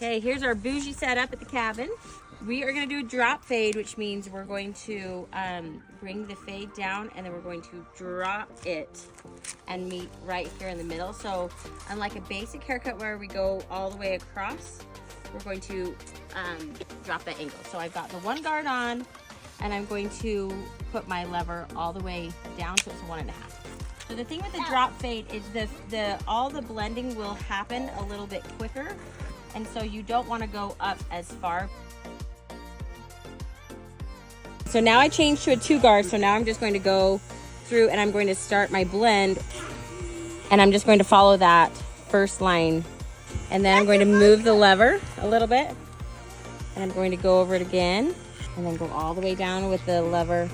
Okay, here's our bougie setup at the cabin. We are going to do a drop fade, which means we're going to bring the fade down and then we're going to drop it and meet right here in the middle. So unlike a basic haircut where we go all the way across, we're going to drop that angle. So I've got the one guard on and I'm going to put my lever all the way down so it's a 1.5. So the thing with the drop fade is all the blending will happen a little bit quicker. And so you don't want to go up as far. So now I changed to a 2 guard. So now I'm just going to go through and I'm going to start my blend. And I'm just going to follow that first line. And then I'm going to move the lever a little bit. And I'm going to go over it again. And then go all the way down with the lever.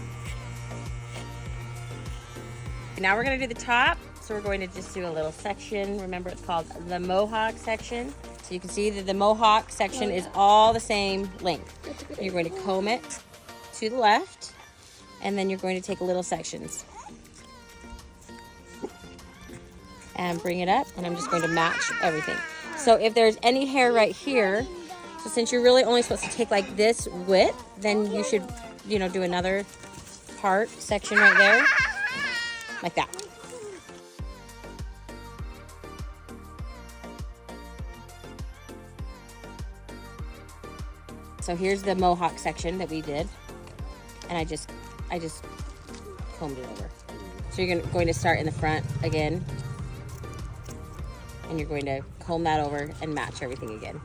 Now we're going to do the top. So we're going to just do a little section. Remember, it's called the Mohawk section. So you can see that the Mohawk section is all the same length. You're going to comb it to the left, and then you're going to take little sections and bring it up, and I'm just going to match everything. So if there's any hair right here, so since you're really only supposed to take like this width, then you should, do another section right there, like that. So here's the Mohawk section that we did, and I just combed it over. So you're going to start in the front again, and you're going to comb that over and match everything again.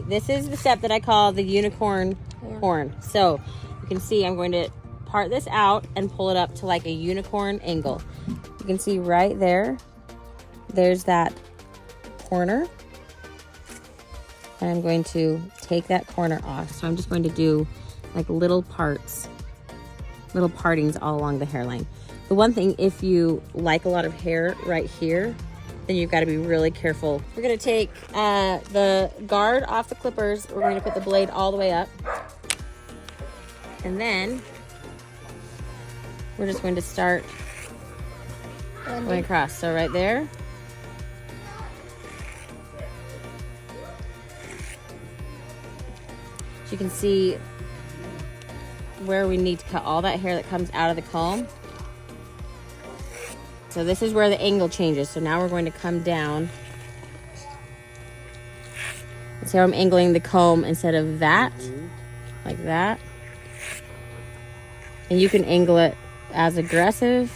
This is the step that I call the unicorn horn. So you can see I'm going to part this out and pull it up to like a unicorn angle. You can see right there, there's that corner. And I'm going to take that corner off. So I'm just going to do like little partings all along the hairline. The one thing, if you like a lot of hair right here, then you've got to be really careful. We're going to take the guard off the clippers. We're going to put the blade all the way up. And then we're just going to start going across. So right there. You can see where we need to cut all that hair that comes out of the comb. So this is where the angle changes. So now we're going to come down. See how I'm angling the comb instead of that, like that. And you can angle it as aggressive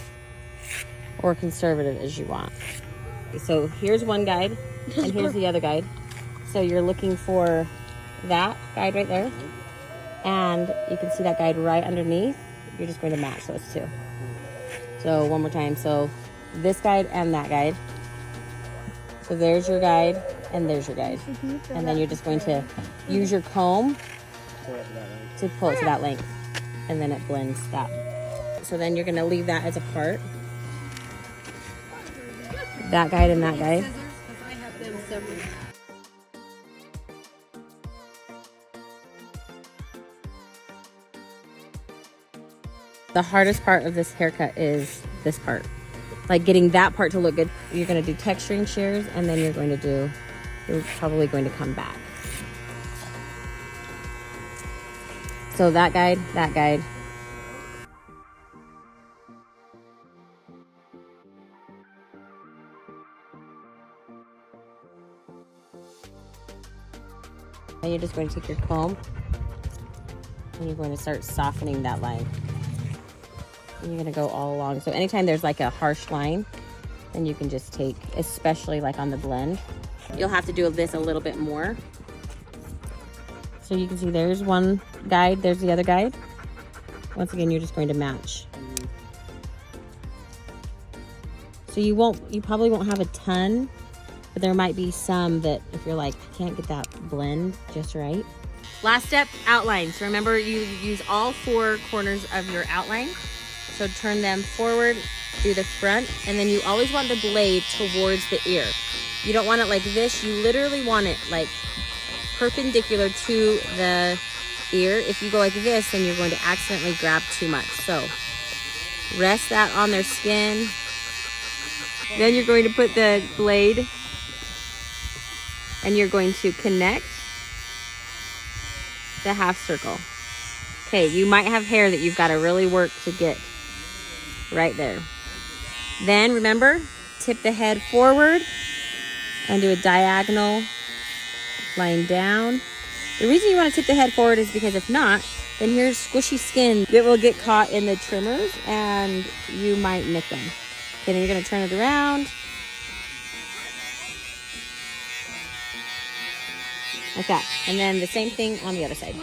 or conservative as you want. So here's one guide and here's the other guide. So you're looking for that guide right there, and you can see that guide right underneath. You're just going to match those two. So one more time. So this guide and that guide. So there's your guide and there's your guide, and then you're just going to use your comb to pull it to that length, and then it blends that. So then you're going to leave that as a part, that guide and that guide. The hardest part of this haircut is this part, like getting that part to look good. You're going to do texturing shears, and then you're probably going to come back. So that guide. And you're just going to take your comb and you're going to start softening that line. And you're going to go all along. So anytime there's like a harsh line, then you can just take, especially like on the blend. You'll have to do this a little bit more. So you can see there's one guide, there's the other guide. Once again, you're just going to match. So you probably won't have a ton, but there might be some that if you're like, I can't get that blend just right. Last step, outline. So remember, you use all 4 corners of your outline. So turn them forward, do the front, and then you always want the blade towards the ear. You don't want it like this. You literally want it like perpendicular to the ear. If you go like this, then you're going to accidentally grab too much. So rest that on their skin. Then you're going to put the blade and you're going to connect the half circle. Okay, you might have hair that you've got to really work to get right there. Then remember, tip the head forward and do a diagonal line down. The reason you want to tip the head forward is because if not, then here's squishy skin that will get caught in the trimmers and you might nick them. Okay, then you're going to turn it around. Like that. And then the same thing on the other side.